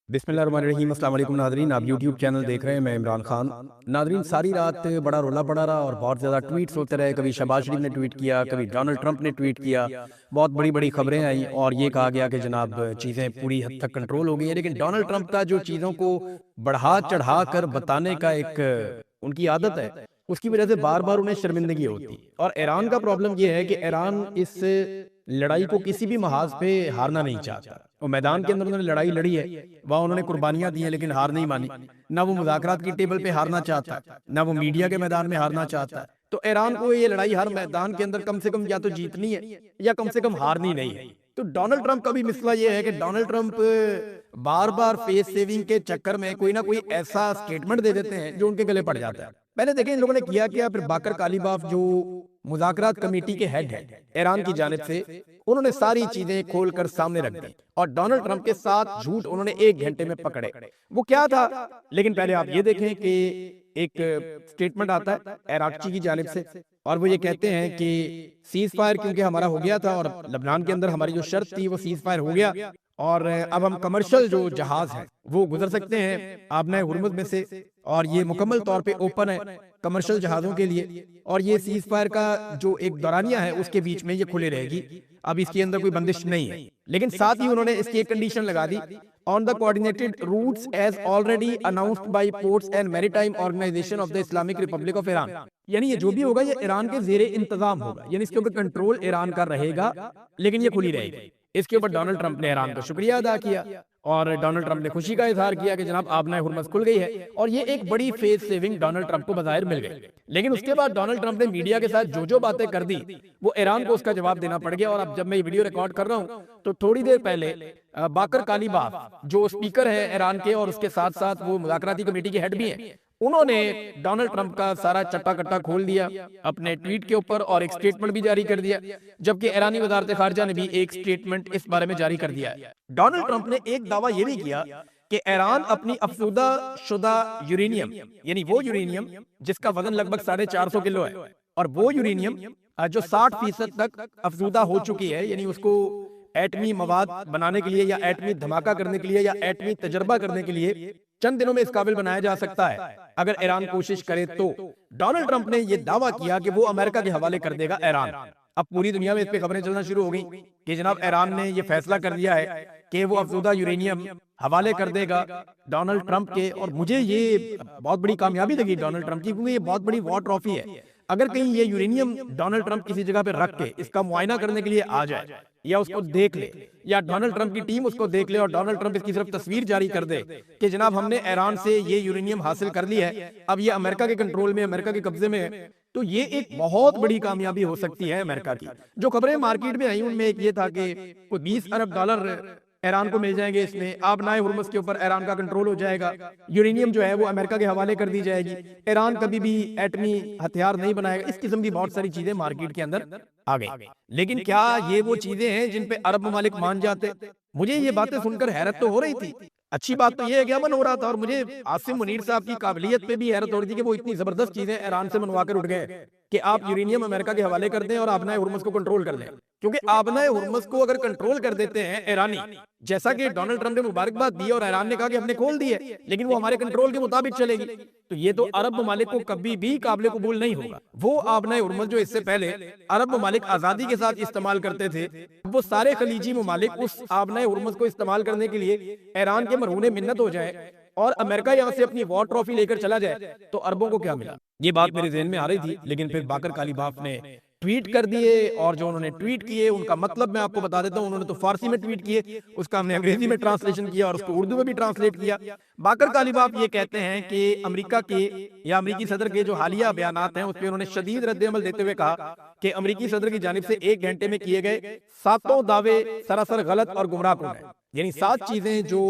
बिस्मिल्लाहिर्रहमानिर्रहीम। अस्सलाम वालेकुम नादरीन, आप यूट्यूब चैनल देख रहे हैं, मैं इमरान खान। नादरीन, सारी रात बड़ा रोला पड़ा रहा और बहुत ज़्यादा ट्वीट्स होते रहे। कभी शहबाज शरीफ ने ट्वीट किया, कभी डोनाल्ड ट्रंप ने ट्वीट किया, बहुत बड़ी बड़ी खबरें आई और ये कहा गया कि जनाब चीज़ें पूरी हद तक कंट्रोल हो गई हैं। लेकिन डोनाल्ड ट्रंप का जो चीज़ों को बढ़ा चढ़ा कर बताने का एक उनकी आदत है, उसकी वजह से बार बार उन्हें शर्मिंदगी होती। और ईरान का प्रॉब्लम ये है कि ईरान इस लड़ाई को किसी भी महाज पे हारना नहीं चाहता। और मैदान के अंदर उन्होंने लड़ाई लड़ी है, वहां उन्होंने कुर्बानियां दी हैं, लेकिन हार नहीं मानी। ना वो मुज़ाकरात की टेबल पे हारना चाहता है, ना वो मीडिया के मैदान में हारना चाहता है। तो ईरान को ये लड़ाई हर मैदान के अंदर कम से कम या तो जीतनी है या कम से कम हारनी नहीं है। तो डोनाल्ड ट्रंप का भी मसला ये है कि डोनाल्ड ट्रंप बार बार फेस सेविंग के चक्कर में कोई ना कोई ऐसा स्टेटमेंट दे देते हैं जो उनके गले पड़ जाता है। पहले देखें इन लोगों ने किया क्या। फिर बाकर कालीबाफ जो मुज़ाकरात कमेटी के हेड है ईरान की जानिब से, उन्होंने सारी चीजें खोलकर सामने रख दी और डोनाल्ड ट्रंप के साथ झूठ उन्होंने 1 घंटे में पकड़े। वो क्या था, लेकिन पहले आप ये देखें कि एक स्टेटमेंट आता है इराक़ची की जानिब से और वो ये कहते हैं कि सीज फायर क्योंकि हमारा हो गया था और लबनान के अंदर हमारी जो शर्त थी वो सीज फायर हो गया और अब हम कमर्शियल जो जहाज हैं वो गुजर सकते हैं आबनाए हुर्मुज़ में से, और ये मुकम्मल तौर पे ओपन है कमर्शियल जहाज़ों के लिए। और ये सीज फायर का जो एक दौरानिया है उसके बीच में ये खुले रहेगी, अब इसके अंदर कोई बंदिश नहीं है। लेकिन साथ ही उन्होंने इसकी एक कंडीशन लगा दी, on the coordinated routes as already announced by ports and maritime organisation of the Islamic Republic of Iran. यानी ये जो भी होगा ये ईरान के जेरे इंतजाम होगा, यानी इसके ऊपर कंट्रोल ईरान का रहेगा, लेकिन ये खुली रहेगी। इसके ऊपर डोनाल्ड ट्रंप ने ईरान का शुक्रिया अदा किया और डोनाल्ड ट्रंप ने खुशी का इजहार किया कि जनाब आबनाए हुर्मुज़ खुल गई है, और ये एक बड़ी फेस सेविंग डोनाल्ड ट्रंप को बज़ाहिर मिल गई। लेकिन उसके बाद डोनाल्ड ट्रंप ने मीडिया के साथ जो जो बातें कर दी वो ईरान को उसका जवाब देना पड़ गया। और अब जब मैं ये वीडियो रिकॉर्ड कर रहा हूँ तो थोड़ी देर पहले बाकर कालीबाफ जो स्पीकर है ईरान के और उसके साथ साथ वो मुज़ाकराती कमेटी के हेड भी हैं, उन्होंने डोनाल्ड ट्रंप का सारा चट्टा कट्टा खोल दिया अपने ट्वीट के ऊपर और एक स्टेटमेंट भी जारी कर दिया, जबकि ईरानी वजारत खारजा ने भी एक स्टेटमेंट इस बारे में जारी कर दिया है। डोनाल्ड ट्रंप ने एक दावा यह भी किया कि ईरान अपनी अफसूदा शुदा यूरेनियम, यानी वो यूरेनियम जिसका वजन लगभग 450 किलो है, और वो यूरेनियम जो 60% तक अफसूदा हो चुकी है, यानी उसको एटमी मवाद बनाने के लिए या एटमी धमाका करने के लिए या एटमी तजर्बा करने के लिए चंद दिनों में इस काबिल बनाया जा सकता है अगर ईरान कोशिश करे तो। डोनाल्ड ट्रंप ने यह दावा किया कि वो अमेरिका के हवाले कर देगा ईरान। अब पूरी दुनिया में इस पे खबरें चलना शुरू हो गई कि जनाब ईरान ने यह फैसला कर दिया है कि वो अफसूदा यूरेनियम हवाले कर देगा डोनाल्ड ट्रंप के। और मुझे ये बहुत बड़ी कामयाबी लगी डोनाल्ड ट्रंप की, क्योंकि ये बहुत बड़ी वॉर ट्रॉफी है। अगर कहीं ये यूरेनियम डोनाल्ड ट्रंप किसी जगह पे रख के इसका मुआयना करने के लिए आ जाए या उसको देख ले या डोनाल्ड ट्रंप की टीम उसको देख ले और डोनाल्ड ट्रंप इसकी सिर्फ तस्वीर जारी कर दे कि जनाब हमने ईरान से ये यूरेनियम हासिल कर लिया है, अब ये अमेरिका के कंट्रोल में, अमेरिका के कब्जे में है, तो ये एक बहुत बड़ी कामयाबी हो सकती है अमेरिका की। जो खबरें मार्केट में आई उनमें एक ये था कि कोई $20 अरब ईरान को मिल जाएंगे, इसमें आबनाए हुर्मुज़ के ऊपर ईरान का कंट्रोल हो जाएगा, यूरेनियम जो है वो अमेरिका के हवाले कर दी जाएगी, ईरान कभी भी एटमी हथियार नहीं बनाएगा। इस किस्म की बहुत सारी चीजें मार्केट के अंदर आ गई। लेकिन क्या ये वो चीजें हैं जिन पे अरब ममालिक मान जाते? मुझे ये बातें सुनकर हैरत तो हो रही थी। अच्छी बात तो ये है कि अमन हो रहा था, और मुझे आसिम मुनीर साहब की काबिलियत पे भी हैरत हो रही थी कि वो इतनी जबरदस्त चीजें ईरान से मनवा कर उठ गए कि आप यूरेनियम अमेरिका के हवाले कर दें और आबनाए हुर्मुज़ को कंट्रोल कर लें। क्योंकि आबनाए हुर्मुज़ को अगर कंट्रोल कर देते हैं ईरानी, जैसा कि डोनाल्ड ट्रंप ने मुबारकबाद दी और ईरान ने कहा कि हमने खोल दी है लेकिन वो हमारे कंट्रोल के मुताबिक चलेगी, तो ये तो अरब ममालिक को कभी भी काबिल कबूल नहीं होगा। वो आबनाए हुर्मुज़ जो इससे पहले अरब ममालिक आजादी के साथ इस्तेमाल करते थे, वो सारे खलीजी ममालिक उस आबनाए हुर्मुज़ को इस्तेमाल करने के लिए ईरान के मरहूने मिन्नत हो जाए और अमेरिका यहाँ से अपनी वॉर ट्रॉफी लेकर चला जाए, तो अरबों को क्या मिला? ये बात मेरे ज़हन में आ रही थी। लेकिन फिर बाकर कालीबाफ ने ट्वीट कर दिए, और जो उन्होंने ट्वीट किए उनका मतलब मैं आपको बता देता हूं। उन्होंने तो फारसी में ट्वीट किए, उसका हमने अंग्रेजी में ट्रांसलेशन किया और उसको उर्दू में भी ट्रांसलेट किया। बाकर कालीबाफ ये कहते हैं कि अमेरिका के या अमेरिकी सदर के जो हालिया बयानात हैं उस पर उन्होंने शदीद रद्द-ए-अमल देते हुए कहा कि अमेरिकी सदर की जानिब से 1 घंटे में किए गए 7 दावे सरासर गलत और गुमराहकुन हैं। यानी 7 चीजें जो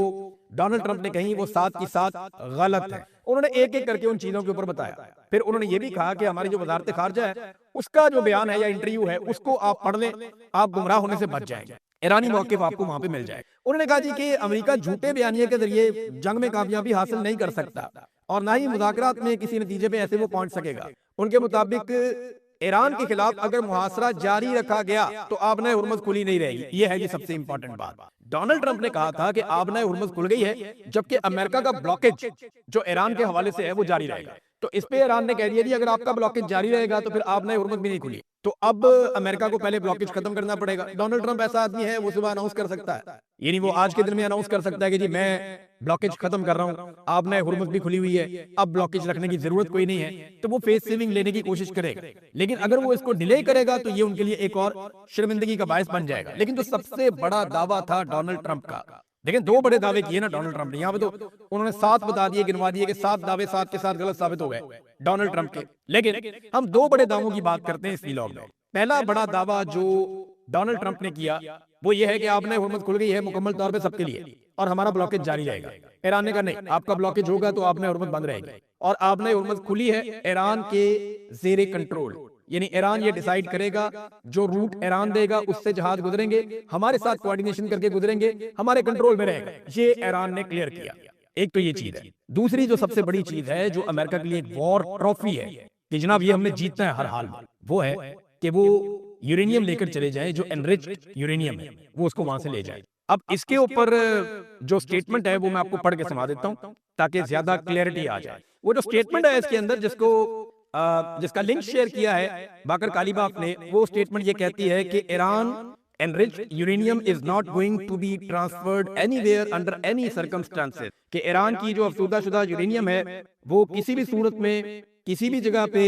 डोनाल्ड ट्रंप ने कही वो 7 की 7 गलत है। उन्होंने एक एक करके उन चीजों के ऊपर बताया। फिर उन्होंने ये भी कहा कि हमारी जो वजारत खारजा है उसका जो बयान है या इंटरव्यू है उसको आप पढ़ लें, आप गुमराह होने से बच जाएंगे, ईरानी मौक़िफ़ आपको वहां पे मिल जाए। उन्होंने कहा जी कि अमेरिका झूठे बयानिए के जरिए जंग में कामयाबी हासिल नहीं कर सकता और ना ही मुज़ाकरात में किसी नतीजे पे ऐसे वो पहुंच सकेगा। उनके मुताबिक ईरान के खिलाफ अगर मुहासरा जारी रखा गया तो आबनाए हुर्मुज़ खुली नहीं रहेगी। ये है जी सबसे इंपॉर्टेंट बात। डोनाल्ड ट्रंप ने कहा था कि आबनाए हुर्मुज़ खुल गई है, जबकि अमेरिका का ब्लॉकेज जो ईरान के हवाले से है वो जारी रहेगा। तो इस पे ईरान ने कह दिया जी अगर आपका ब्लॉकेज जारी रहेगा तो फिर आबनाए हुर्मुज़ भी नहीं खुली। तो अब अमेरिका को पहले ब्लॉकेज खत्म करना पड़ेगा। डोनाल्ड ट्रंप ऐसा आदमी है, वो सुबह अनाउंस कर सकता है, यानी वो आज के दिन में अनाउंस कर सकता है कि जी मैं ब्लॉकेज खत्म कर रहा हूँ, आबनाए हुर्मुज़ भी खुली हुई है, अब ब्लॉकेज रखने की जरूरत कोई नहीं है। तो वो फेस सेविंग लेने की कोशिश करेगा, लेकिन अगर वो इसको डिले करेगा तो ये उनके लिए एक और शर्मिंदगी का बायस बन जाएगा। लेकिन जो सबसे बड़ा दावा था डोनाल्ड ट्रंप का, देखिए 2 बड़े दावे किए ना डोनाल्ड ट्रंप ने, यहाँ पे तो उन्होंने 7 बता दिए, गिनवा दिए कि 7 दावे 7 के 7 गलत साबित हो गए डोनाल्ड ट्रंप के। लेकिन हम 2 बड़े दावों की बात करते हैं इस व्लॉग में। पहला बड़ा दावा जो डोनाल्ड ट्रंप ने किया वो ये है कि आपने हुर्मुज़ खुल गई है मुकम्मल तौर पे सबके लिए और हमारा ब्लॉकेज जारी रहेगा। ईरान ने कहा नहीं, आपका ब्लॉकेज होगा तो आपने हुर्मुज़ बंद रहेगी और आपने हुर्मुज़ खुली है ईरान के ज़ेरे कंट्रोल, यानी ईरान ये डिसाइड करेगा, जो रूट ईरान देगा उससे जहाज गुजरेंगे, हमारे साथ कोऑर्डिनेशन करके गुजरेंगे, हमारे कंट्रोल में रहेगा। ये ईरान ने क्लियर किया। एक तो ये चीज है। दूसरी जो सबसे बड़ी चीज है जो अमेरिका के लिए एक वॉर ट्रॉफी है कि जनाब ये हमने जीतना है हर हाल में, वो है कि वो यूरेनियम लेकर चले जाए, जो एनरिच्ड यूरेनियम है वो उसको वहां से ले जाए। अब इसके ऊपर जो स्टेटमेंट है वो मैं आपको पढ़ के सुना देता हूं ताकि ज्यादा क्लैरिटी आ जाए। वो जो स्टेटमेंट है इसके अंदर जिसका लिंक शेयर किया है बाकर कालीबाफ ने, वो स्टेटमेंट ये कहती है कि Iran enriched uranium is not going to be transferred anywhere under any circumstances, कि ईरान की जो अफसूदाशुदा यूरेनियम है वो किसी भी सूरत में किसी भी जगह पे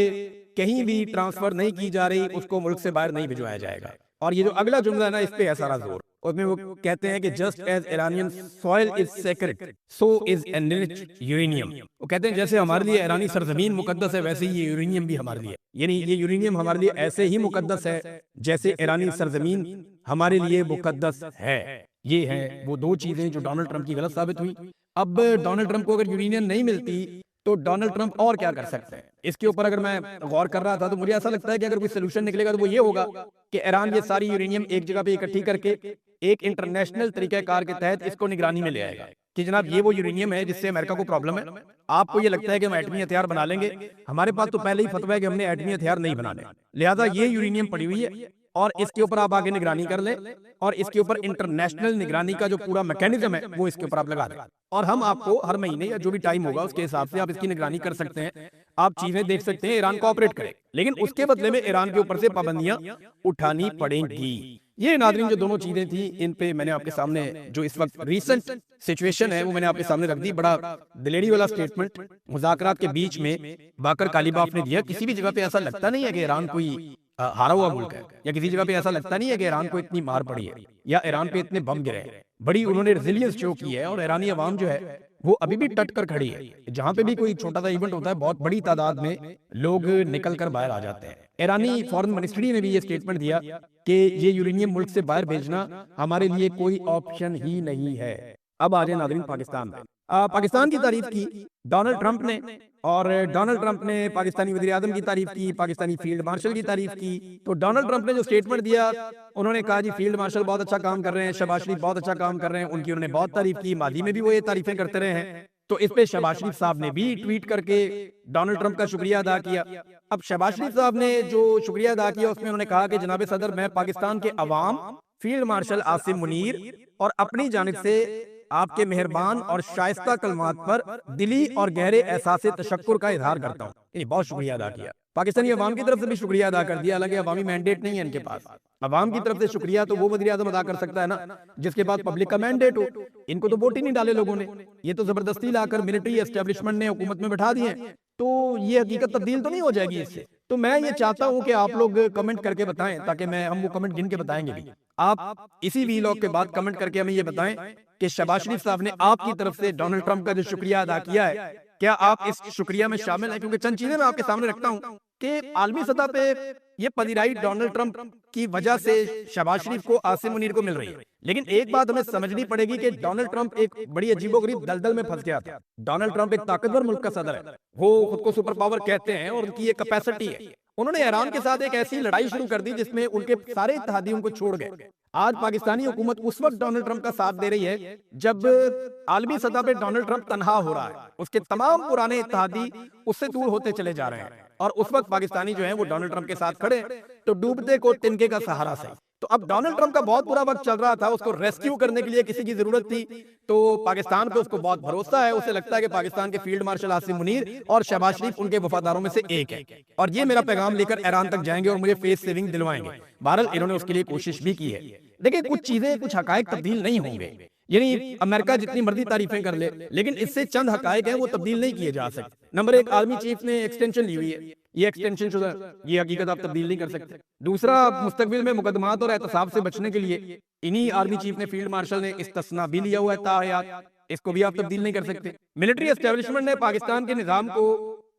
कहीं भी ट्रांसफर नहीं की जा रही, उसको मुल्क से बाहर नहीं भिजवाया जाएगा। और ये जो अगला जुमला है ना, इस पे है सारा जोर। उसमें वो कहते हैं कि just as Iranian soil is sacred so is enriched uranium. वो कहते हैं जैसे हमारे लिए ईरानी सरजमीन मुकद्दस है वैसे ही ये यूरेनियम भी हमारे लिए, यानी ये यूरेनियम हमारे लिए ऐसे ही मुकद्दस है जैसे ईरानी सरजमीन हमारे लिए मुकद्दस है। ये है वो 2 चीजें जो डोनाल्ड ट्रंप की गलत साबित हुई। अब डोनाल्ड ट्रंप को अगर यूरेनियम नहीं मिलती तो डोनाल्ड ट्रंप और क्या कर सकते हैं, इसके ऊपर अगर मैं गौर कर रहा था तो मुझे ऐसा लगता है कि अगर कोई सोल्यूशन निकलेगा तो वो ये होगा कि ईरान ये सारी यूरेनियम एक जगह पे इकट्ठी करके एक इंटरनेशनल तरीकाकार के तहत इसको निगरानी में ले आएगा कि जनाब ये वो यूरेनियम है जिससे अमेरिका को प्रॉब्लम है। आपको ये लगता है कि हम एटमी हथियार बना लेंगे, हमारे पास तो पहले ही फतवा है कि हमने एटमी हथियार नहीं बनाने, लिहाजा ये यूरेनियम पड़ी हुई है और इसके ऊपर आप आगे निगरानी कर लें और इसके ऊपर इंटरनेशनल निगरानी का जो पूरा मैकेनिज्म है वो इसके ऊपर आप लगा दें और हम आपको हर महीने या जो भी टाइम होगा उसके हिसाब से आप इसकी निगरानी कर सकते हैं, आप चीजें देख सकते हैं, ईरान कोऑपरेट करे, लेकिन उसके बदले में ईरान के ऊपर से पाबंदियां उठानी पड़ेंगी। ये नाज़रीन जो दोनों चीजें थी इन पे मैंने आपके सामने जो इस वक्त रीसेंट सिचुएशन है वो मैंने आपके सामने रख दी। बड़ा दिलेरी वाला स्टेटमेंट मुज़ाकरात के बीच में बाकर कालीबाफ ने दिया। किसी भी जगह पे ऐसा लगता नहीं है कि ईरान कोई हारा हुआ मुल्क है, या किसी जगह पे ऐसा लगता नहीं है कि ईरान को इतनी मार पड़ी है या ईरान पे इतने बम गिरे हैं। बड़ी उन्होंने रेजिलियंस शो की है और ईरानी अवाम जो है वो अभी भी टट कर खड़ी है। जहां पे भी कोई छोटा सा इवेंट होता है बहुत बड़ी तादाद में लोग निकल कर बाहर आ जाते हैं। ईरानी फॉरेन मिनिस्ट्री ने भी ये स्टेटमेंट दिया कि ये यूरेनियम मुल्क से बाहर भेजना हमारे लिए कोई ऑप्शन ही नहीं है। अब आ जाए नाज़रीन पाकिस्तान में। पाकिस्तान की तारीफ की डोनाल्ड ट्रंप ने और डोनाल्ड ट्रंप ने पाकिस्तानी वज़ीर आज़म की तारीफ की, पाकिस्तानी फील्ड मार्शल की तारीफ की। तो डोनाल्ड ट्रंप ने जो स्टेटमेंट दिया उन्होंने कहा जी फील्ड मार्शल बहुत अच्छा काम कर रहे हैं, शहबाज शरीफ बहुत अच्छा काम कर रहे हैं, उनकी उन्होंने बहुत तारीफ की, मादी में भी वो ये तारीफें करते रहे हैं। तो इस पे शहबाज शरीफ साहब ने भी ट्वीट करके डोनाल्ड ट्रंप का शुक्रिया अदा किया। अब शहबाज शरीफ साहब ने जो शुक्रिया अदा किया उसमें उन्होंने कहा कि जनाब सदर मैं पाकिस्तान के अवाम, फील्ड मार्शल आसिम मुनीर और अपनी जानिब से आपके मेहरबान और शाइस्ता कलमात पर दिली और गहरे एहसास तशक्कुर का इजहार करता हूँ। बहुत शुक्रिया अदा किया। पाकिस्तानी अवाम की तरफ से भी शुक्रिया अदा कर दिया, हालांकि अवामी मैंडेट नहीं है इनके पास। अवाम की तरफ से शुक्रिया तो वो वज़ीर आज़म अदा कर सकता है ना जिसके पास पब्लिक का मैंडेट हो। इनको तो वोट ही नहीं डाले लोगों ने, ये तो जबरदस्ती लाकर मिलिट्री एस्टेब्लिशमेंट ने हुकूमत में बैठा दिए, तो ये हकीकत तब्दील तो नहीं हो जाएगी इससे। तो मैं ये चाहता हूं कि आप लोग कमेंट करके बताएं ताकि हम वो कमेंट गिन के बताएंगे भी। आप इसी वीलॉग के बाद कमेंट करके हमें ये बताएं कि शहबाज शरीफ साहब ने आपकी तरफ से डोनाल्ड ट्रंप का जो शुक्रिया अदा किया है क्या आप इस शुक्रिया में शामिल हैं। क्योंकि चंद चीजें मैं आपके सामने रखता हूं कि आलमी सतह पे ये पदिराई डोनाल्ड ट्रंप की वजह से शहबाज शरीफ को, आसिम मुनीर को मिल रही है, लेकिन एक बात हमें समझनी पड़ेगी कि डोनाल्ड ट्रंप एक बड़ी अजीबोगरीब दलदल में फंस गया था। डोनाल्ड ट्रंप एक ताकतवर मुल्क का सदर है, वो खुद को सुपर पावर कहते हैं और उनकी ये कैपेसिटी है। उन्होंने ईरान के साथ एक ऐसी लड़ाई शुरू कर दी जिसमें उनके सारे इत्तेहादियों को छोड़ गए। आज पाकिस्तानी हुकूमत उस वक्त डोनाल्ड ट्रंप का साथ दे रही है जब आलमी सतह पे डोनाल्ड ट्रंप तनहा हो रहा है, उसके तमाम पुराने इत्तेहादी उससे दूर होते चले जा रहे हैं और उस वक्त पाकिस्तानी जो है वो डोनाल्ड ट्रंप के साथ खड़े, तो डूबते को तिनके का सहारा सही। तो अब डोनाल्ड ट्रंप का बहुत बुरा वक्त चल रहा था, उसको रेस्क्यू करने के लिए किसी की जरूरत थी, तो पाकिस्तान पे उसको बहुत भरोसा है, उसे लगता है कि पाकिस्तान के फील्ड मार्शल आसिम मुनीर और शहबाज शरीफ उनके वफादारों में से एक है, और ये मेरा पैगाम लेकर ईरान तक जाएंगे और मुझे फेस सेविंग दिलवाएंगे। बहरहाल इन्होंने उसके लिए कोशिश भी की है। देखिए, कुछ चीजें, कुछ हकायक तब्दील नहीं होंगे, यानी अमेरिका जितनी मर्जी तारीफें कर ले, लेकिन इससे चंद हकायक हैं वो तब्दील नहीं किए जा सकते। नंबर एक, आर्मी चीफ ने एक्सटेंशन ली हुई है, ये एक्सटेंशन शुदा, ये हकीकत आप तब्दील नहीं कर सकते। दूसरा, मुस्तकबिल में मुकदमात और एहतसाब से बचने के लिए इन्हीं आर्मी चीफ ने, फील्ड मार्शल ने इस्तिस्ना भी लिया हुआ है ताहयात, इसको भी आप तब्दील नहीं कर सकते। मिलिट्री एस्टेब्लिशमेंट ने पाकिस्तान के निजाम को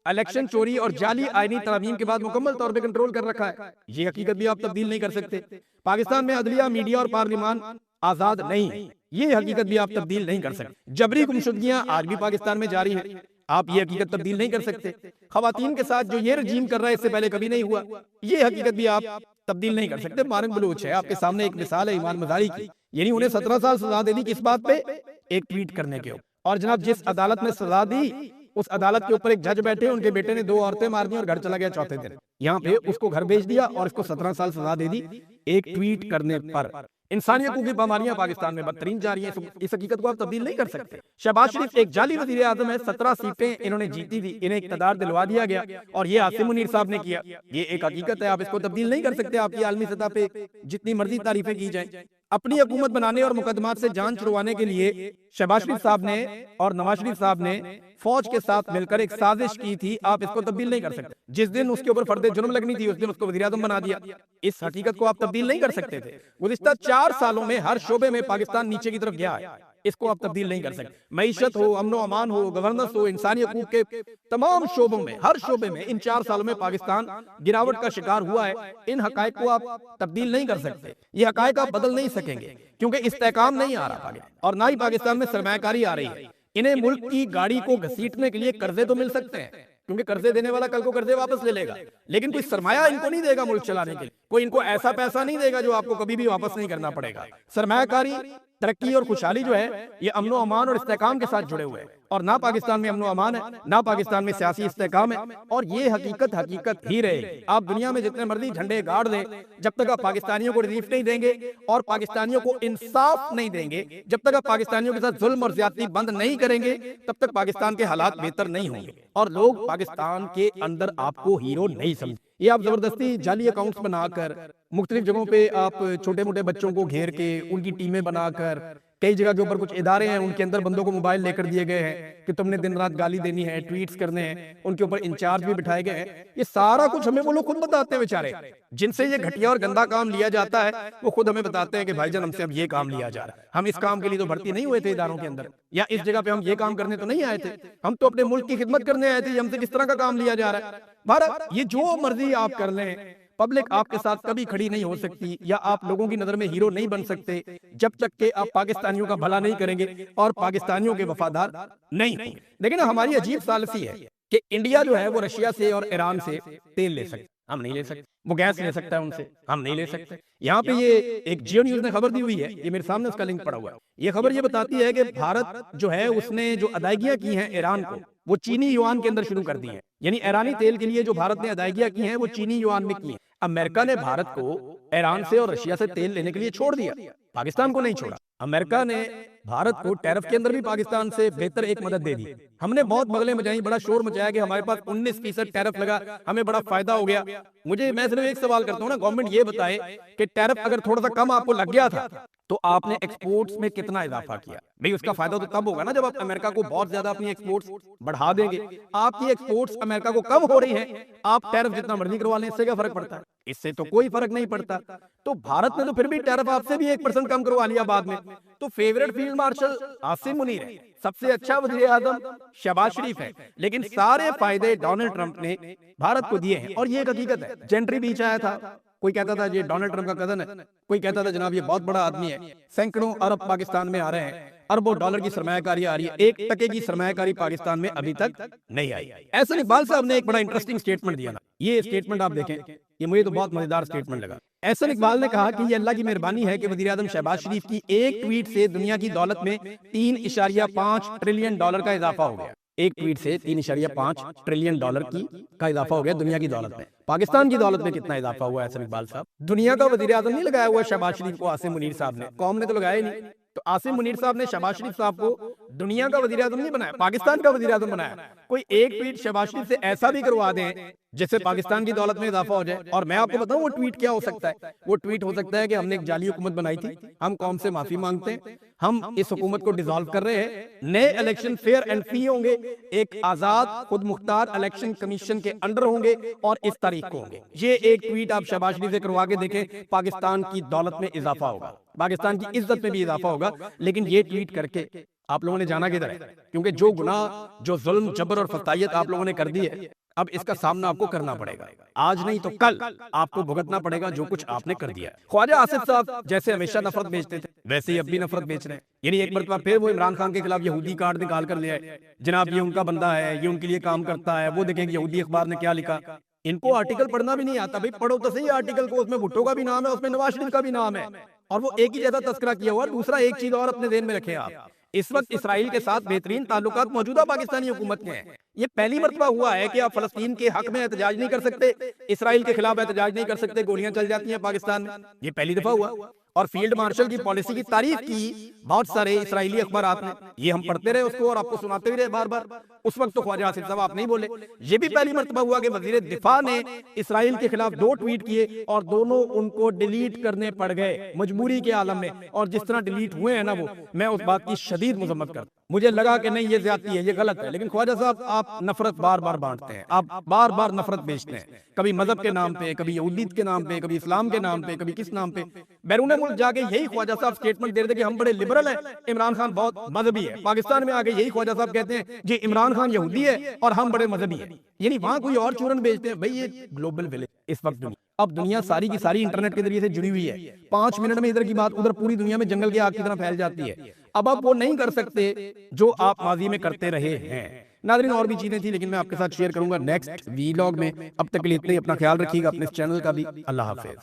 इलेक्शन चोरी और जाली आईनी तरमीम के बाद मुकम्मल तौर पे कंट्रोल कर रखा है, ये हकीकत भी आप तब्दील नहीं कर सकते। पाकिस्तान में अदलिया, मीडिया और पार्लियामान आजाद नहीं है, ये हकीकत भी आप तब्दील नहीं कर सकते। जबरी गुमशुदगियां आज भी पाकिस्तान में जारी है, आप ये हकीकत तब्दील नहीं कर सकते। खवातीन के साथ जो ये रजीम कर रहा है इससे पहले कभी नहीं हुआ, ये हकीकत भी आप तब्दील नहीं कर सकते। मारक बलूच है, आपके सामने एक मिसाल है ईमान मजारी की, यानी उन्हें 17 साल सजा दे दी, किस बात पे? एक ट्वीट करने के ऊपर। और जनाब, जिस अदालत ने सजा दी उस अदालत के ऊपर एक जज बैठे, उनके बेटे ने 2 औरतें मार दी और घर चला गया चौथे दिन। यहाँ पे उसको घर भेज दिया और इसको 17 साल सजा दे दी एक ट्वीट करने पर। इंसानियत की बीमारियां पाकिस्तान में बदतरीन जा रही हैं, इस हकीकत को आप तब्दील नहीं कर सकते। शहबाज शरीफ एक जाली वजीर आजम है, 17 सीटें इन्होंने जीती थी, इन्हें इक़्तिदार दिलवा दिया गया और ये आसिम मुनीर साहब ने किया, ये एक हकीकत है, आप इसको तब्दील नहीं कर सकते। आपकी आलमी सतह पे जितनी मर्जी तारीफें की जाए, अपनी हुकूमत बनाने और मुकदमात से जान छुड़वाने के लिए शहबाज शरीफ साहब ने और नवाज शरीफ साहब ने फौज के साथ मिलकर एक साजिश की थी, आप इसको तब्दील नहीं कर सकते। जिस दिन उसके ऊपर फर्दे जुर्म लगनी थी उस दिन उसको वज़ीर आज़म बना दिया, इस हकीकत को आप तब्दील नहीं कर सकते थे। गुज़िश्ता 4 सालों में हर शोबे में पाकिस्तान नीचे की तरफ गया है, इसको आप तब्दील नहीं कर सकते। मईशत हो, अमनो अमान हो, गवर्नेंस हो, इंसानी हकूक के तमाम शोबों में, हर शोबे में इन 4 सालों में पाकिस्तान गिरावट का शिकार हुआ है। इन हकायक को आप तब्दील नहीं कर सकते, ये हकायक आप बदल नहीं सकेंगे, क्योंकि इस्तेहकाम नहीं आ रहा और ना ही पाकिस्तान में सरमायाकारी आ रही है। इन्हें मुल्क की गाड़ी को घसीटने के लिए कर्जे तो मिल सकते हैं, क्योंकि कर्जे देने वाला कल को कर्जे वापस ले लेगा, लेकिन कोई सरमाया इनको नहीं देगा मुल्क चलाने के लिए, कोई इनको ऐसा पैसा नहीं देगा जो आपको कभी भी वापस नहीं करना पड़ेगा। सरमायाकारी, तरक्की और खुशहाली जो है ये अमनो अमान और इस्तेहकाम के साथ जुड़े हुए हैं, और ना पाकिस्तान में अमनो अमान है, ना पाकिस्तान में सियासी इस्तेहकाम है, और ये हकीकत ही रहेगी। आप दुनिया में जितने मर्जी झंडे गाड़ दें, जब तक आप पाकिस्तानियों को रिलीफ नहीं देंगे और पाकिस्तानियों को इंसाफ नहीं देंगे, जब तक आप पाकिस्तानियों के साथ जुल्म और ज्यादती बंद नहीं करेंगे, तब तक पाकिस्तान के हालात बेहतर नहीं होंगे और लोग पाकिस्तान के अंदर आपको हीरो नहीं समझे। ये आप जबरदस्ती जाली अकाउंट्स बनाकर, मुख्तलिफ जगहों पे आप छोटे मोटे बच्चों को घेर के उनकी टीमें बनाकर, कई जगह के ऊपर कुछ इदारे हैं उनके अंदर बंदों को मोबाइल लेकर दिए गए हैं कि तुमने दिन रात गाली देनी है, ट्वीट्स करने हैं, उनके ऊपर इंचार्ज भी बिठाए गए हैं। ये सारा कुछ हमें वो लोग खुद बताते हैं बेचारे, जिनसे ये घटिया और गंदा काम लिया जाता है, वो खुद हमें बताते हैं कि भाईजान हमसे अब ये काम लिया जा रहा है, हम इस काम के लिए तो भर्ती नहीं हुए थे इदारों के अंदर, या इस जगह पे हम ये काम करने तो नहीं आए थे, हम तो अपने मुल्क की खिदमत करने आए थे, ये हमसे किस तरह का काम लिया जा रहा है। भारत, ये जो मर्जी आप कर लें, पब्लिक आपके साथ कभी खड़ी नहीं हो सकती, या आप लोगों की नजर में हीरो नहीं बन सकते जब तक कि आप पाकिस्तानियों का भला नहीं करेंगे और पाकिस्तानियों के वफादार नहीं होंगे। लेकिन हमारी अजीब सालसी है कि इंडिया जो है वो रशिया से और ईरान से तेल ले सकते, हम नहीं ले सकते। वो गैस ले सकता है उनसे, हम नहीं ले सकते। यहाँ पे ये एक जियो न्यूज ने खबर दी हुई है, ये मेरे सामने उसका लिंक पड़ा हुआ है। ये खबर ये बताती है कि भारत जो है उसने जो अदायगियां की हैं ईरान को, वो चीनी युआन के अंदर शुरू कर दी है। यानी ईरानी तेल के लिए जो भारत ने अदायगियां की हैं वो चीनी युआन में की हैं। अमेरिका ने भारत को ईरान से और रशिया से तेल लेने के लिए छोड़ दिया, पाकिस्तान को नहीं छोड़ा। अमेरिका ने भारत को टैरिफ के अंदर भी पाकिस्तान से बेहतर एक मदद दे दी। हमने बहुत बगलें मचाई, बड़ा शोर मचाया कि हमारे पास 19% टैरिफ लगा, हमें बड़ा फायदा हो गया। मैं सिर्फ एक सवाल करता हूँ ना, गवर्नमेंट ये बताए कि टैरिफ अगर थोड़ा सा कम आपको लग गया था तो आपने एक्सपोर्ट्स में कितना इजाफा किया? भाई उसका फायदा तो तब होगा ना जब आप अमेरिका को बहुत ज्यादा अपनी एक्सपोर्ट्स बढ़ा देंगे। आपकी एक्सपोर्ट्स अमेरिका को कम हो रही हैं, आप टैरिफ जितना मर्जी करवा लें, इससे क्या फर्क पड़ता है? इससे तो कोई फर्क नहीं पड़ता। तो भारत ने तो फिर भी टैरिफ आपसे भी 1% कम करवा लिया बाद में। तो favourite field marshal Asim Munir है, सबसे अच्छा वज़ीर आज़म शहबाज शरीफ है, लेकिन सारे फायदे डोनाल्ड ट्रंप ने भारत को दिए हैं। और ये एक हकीकत है। जेंट्री बीच आया था, कोई कहता था ये डोनाल्ड ट्रंप का कजन है, कोई कहता था जनाब ये बहुत बड़ा आदमी है, सैकड़ों अरब पाकिस्तान में आ रहे हैं, अरबों डॉलर की सरमायाकारी आ रही है, 1% की सरमायाकारी पाकिस्तान में अभी तक नहीं आई। एहसन इकबाल साहब ने एक बड़ा इंटरेस्टिंग स्टेटमेंट दिया ना, ये स्टेटमेंट आप देखें, ये मुझे तो बहुत मजेदार स्टेटमेंट लगा। एहसन इकबाल ने कहा कि ये अल्लाह की मेहरबानी है कि वज़ीर आज़म शहबाज शरीफ की एक ट्वीट से दुनिया की दौलत में $3.5 ट्रिलियन का इजाफा हो गया। एक ट्वीट से 3.5 ट्रिलियन डॉलर की का इजाफा हो गया दुनिया की दौलत में। पाकिस्तान की दौलत में कितना इजाफा हुआ है इकबाल साहब? दुनिया का वजीर आजम नहीं लगाया हुआ शहबाज शरीफ को आसिम मुनीर साहब ने, कौम ने तो लगाया ही नहीं। तो आसिम मुनीर साहब ने शहबाज शरीफ साहब को दुनिया का वजीर आजम नहीं बनाया, पाकिस्तान का वजीर आजम बनाया। कोई एक ट्वीट शहबाज शरीफ से ऐसा भी करवा दें जिससे पाकिस्तान की दौलत में इजाफा हो जाए। और मैं आपको बताऊं वो ट्वीट क्या हो सकता है? वो ट्वीट हो सकता है कि हमने एक जाली हुकूमत बनाई थी, हम कौम से माफी मांगते हैं, हम इस हुकूमत को डिसॉल्व कर रहे हैं, नए इलेक्शन फेयर एंड फ्री होंगे, एक आजाद खुद मुख्तार इलेक्शन कमीशन के अंडर होंगे और इस तारीख को होंगे। ये एक ट्वीट आप शहबाज शरीफ से करवा के देखें, पाकिस्तान की दौलत में इजाफा होगा, पाकिस्तान की इज्जत में भी इजाफा होगा। लेकिन ये ट्वीट करके आप लोगों ने जाना किधर है? क्योंकि जो गुनाह, जो जुल्म, जबर और फतायत आप लोगों ने कर दी है, अब इसका सामना आपको करना पड़ेगा। आज नहीं तो कल आपको भुगतना पड़ेगा जो कुछ आपने कर दिया। ख्वाजा आसिफ साहब जैसे हमेशा नफरत बेचते थे, वैसे ही अब भी नफरत बेच रहे हैं। यानी एक मरतबा फिर वो इमरान खान के खिलाफ यहूदी कार्ड निकाल कर ले आए, जनाब ये उनका बंदा है, ये उनके लिए काम करता है। वो देखेंगे यहूदी अखबार ने क्या लिखा। इनको आर्टिकल पढ़ना भी नहीं आता, भाई पढ़ो तो सही आर्टिकल को, उसमें भुट्टो का भी नाम है, उसमें नवाज शरीफ का भी नाम है, और वो एक ही जैसा तस्करा किया हुआ। दूसरा एक चीज और अपने ज़हन में रखें आप, इस वक्त इसराइल के साथ बेहतरीन ताल्लुकात मौजूदा पाकिस्तानी हुकूमत के हैं। ये पहली मरतबा हुआ है कि आप फलस्तीन के हक में एहतजाज नहीं कर सकते, इसराइल के खिलाफ एहतजाज नहीं कर सकते, गोलियां चल जाती हैं पाकिस्तान में। ये पहली दफा हुआ। और फील्ड मार्शल की पॉलिसी की तारीफ की बहुत सारे इसराइली अखबारात ने, ये हम पढ़ते रहे उसको और आपको सुनाते भी रहे बार बार। उस वक्त तो ख्वाजा आसिफ साहब आप नहीं बोले। ये भी पहली मरतबा हुआ कि वजीर दिफा ने इसराइल के खिलाफ 2 ट्वीट किए और दोनों उनको डिलीट करने पड़ गए मजबूरी के आलम में। और जिस तरह डिलीट हुए हैं ना, वो मैं उस बात की शदीद मजम्मत करता। मुझे लगा कि नहीं ये ज्यादती है, ये गलत है। लेकिन ख्वाजा साहब आप नफरत बार बार बांटते हैं, आप बार बार नफरत बेचते हैं, कभी मजहब के नाम पे, कभी यहूदियत के नाम पे, कभी इस्लाम के नाम पे, कभी किस नाम पे। बैरून मुल्क जाके यही ख्वाजा साहब स्टेटमेंट दे रहे थे कि हम बड़े लिबरल हैं, इमरान खान बहुत मजहबी है। पाकिस्तान में आके यही ख्वाजा साहब कहते हैं जी इमरान खान यहूदी है और हम बड़े मजहबी हैं। यानी वहां कोई और चूरन बेचते हैं। भाई ये ग्लोबल विलेज इस वक्त अब दुनिया सारी की सारी इंटरनेट के जरिए से जुड़ी हुई है। 5 मिनट में इधर की बात उधर पूरी दुनिया में जंगल की आग की तरह फैल जाती है। अब आप वो नहीं कर सकते जो आप माजी में करते रहे हैं। नाज़रीन और भी चीजें थी लेकिन मैं आपके साथ शेयर करूंगा नेक्स्ट वीलॉग में। अब तक के लिए इतना ही, अपना ख्याल रखिएगा, अपने चैनल का भी। अल्लाह हाफिज।